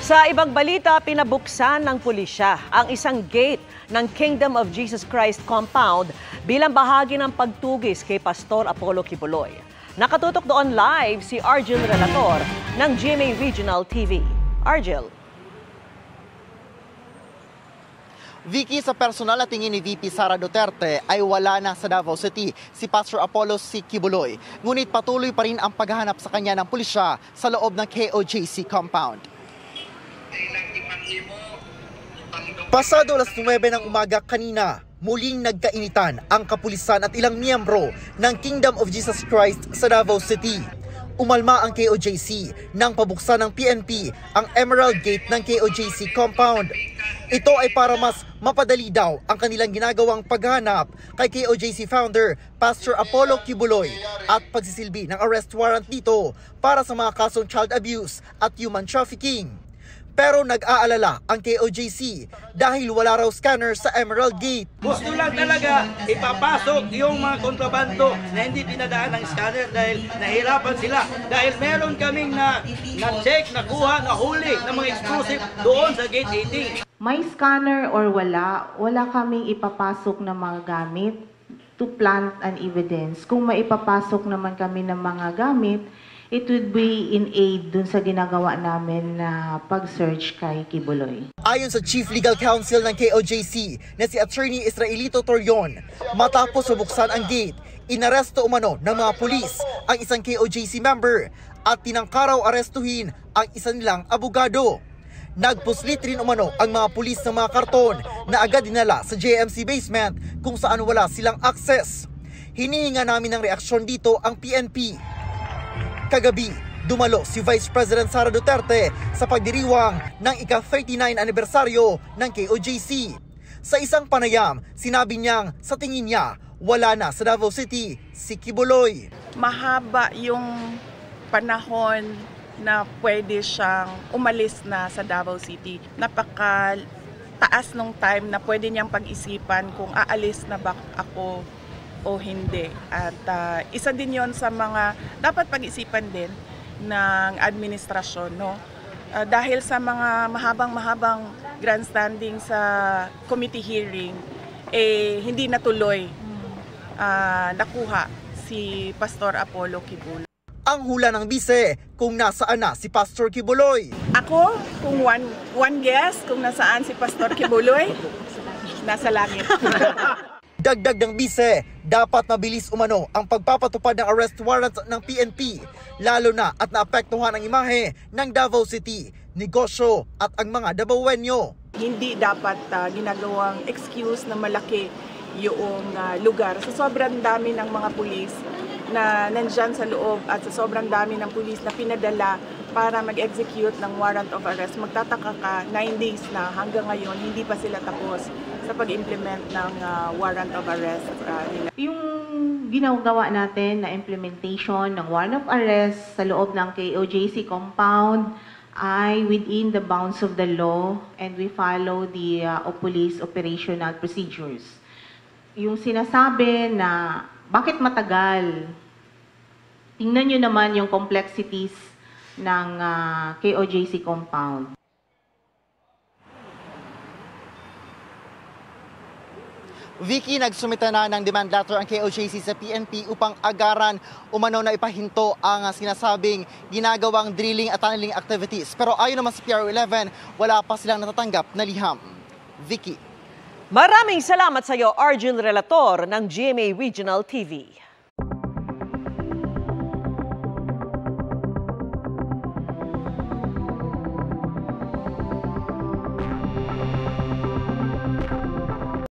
Sa ibang balita, pinabuksan ng pulisya ang isang gate ng Kingdom of Jesus Christ compound bilang bahagi ng pagtugis kay Pastor Apollo Kibuloy. Nakatutok doon live si Argel Relator ng GMA Regional TV. Argel. Vicky, sa personal na tingin ni VP Sara Duterte ay wala na sa Davao City si Pastor Apollo Kibuloy. Ngunit patuloy pa rin ang paghahanap sa kanya ng pulisya sa loob ng KOJC compound. Pasado alas 9 ng umaga kanina, muling nagkainitan ang kapulisan at ilang miyembro ng Kingdom of Jesus Christ sa Davao City. Umalma ang KOJC nang pabuksan ng PNP ang Emerald Gate ng KOJC compound. Ito ay para mas mapadali daw ang kanilang ginagawang paghanap kay KOJC founder Pastor Apollo Kibuloy at pagsisilbi ng arrest warrant dito para sa mga kasong child abuse at human trafficking. Pero nag-aalala ang KOJC dahil wala raw scanner sa Emerald Gate. Gusto lang talaga ipapasok yung mga kontrabando na hindi pinadaan ng scanner dahil nahirapan sila. Dahil meron kaming na-check, nakuha, nahuli ng mga exclusive doon sa Gate 18. May scanner or wala kaming ipapasok na mga gamit to plant an evidence. Kung maipapasok naman kami ng mga gamit, it would be in aid dun sa ginagawa namin na pag-search kay Kibuloy. Ayon sa Chief Legal Counsel ng KOJC na si Attorney Israelito Torion, matapos subuksan ang gate, inaresto umano ng mga pulis ang isang KOJC member at tinangkaraw arestuhin ang isa nilang abogado. Nagpuslit rin umano ang mga pulis ng mga karton na agad dinala sa JMC basement kung saan wala silang access. Hinihinga namin ng reaksyon dito ang PNP. Kagabi, dumalo si Vice President Sara Duterte sa pagdiriwang ng ika-39 anibersaryo ng KOJC. Sa isang panayam, sinabi niyang sa tingin niya, wala na sa Davao City si Kibuloy. Mahaba yung panahon na pwede siyang umalis na sa Davao City. Napaka-taas nung time na pwede niyang pag-isipan kung aalis na ba ako o hindi. At isa din yon sa mga dapat pag-isipan din ng administrasyon, no? Dahil sa mga mahabang grandstanding sa committee hearing, hindi natuloy nakuha si Pastor Apollo Kibuloy. Ang hula ng bise kung nasaan na si Pastor Kibuloy. Ako, kung one guess kung nasaan si Pastor Kibuloy, nasa langit. Dagdag ng bise, dapat mabilis umano ang pagpapatupad ng arrest warrant ng PNP, lalo na at naapektuhan ang imahe ng Davao City, negosyo at ang mga Davaoenyo. Hindi dapat ginagawang excuse na malaki yung lugar. Sa sobrang dami ng mga pulis na nandyan sa loob at sa sobrang dami ng pulis na pinadala para mag-execute ng warrant of arrest, magtataka ka 9 days na hanggang ngayon hindi pa sila tapos sa pag-implement ng warrant of arrest nila. Yung ginagawa natin na implementation ng warrant of arrest sa loob ng KOJC compound ay within the bounds of the law and we follow the police operational procedures. Yung sinasabi na bakit matagal? Tingnan nyo naman yung complexities ng KOJC compound. Vicky, nagsumita na ng demand letter ang KOJC sa PNP upang agaran umano na ipahinto ang sinasabing ginagawang drilling at tunneling activities. Pero ayon naman sa PRO11, wala pa silang natatanggap na liham. Vicky. Maraming salamat sa iyo, Argel Relator ng GMA Regional TV.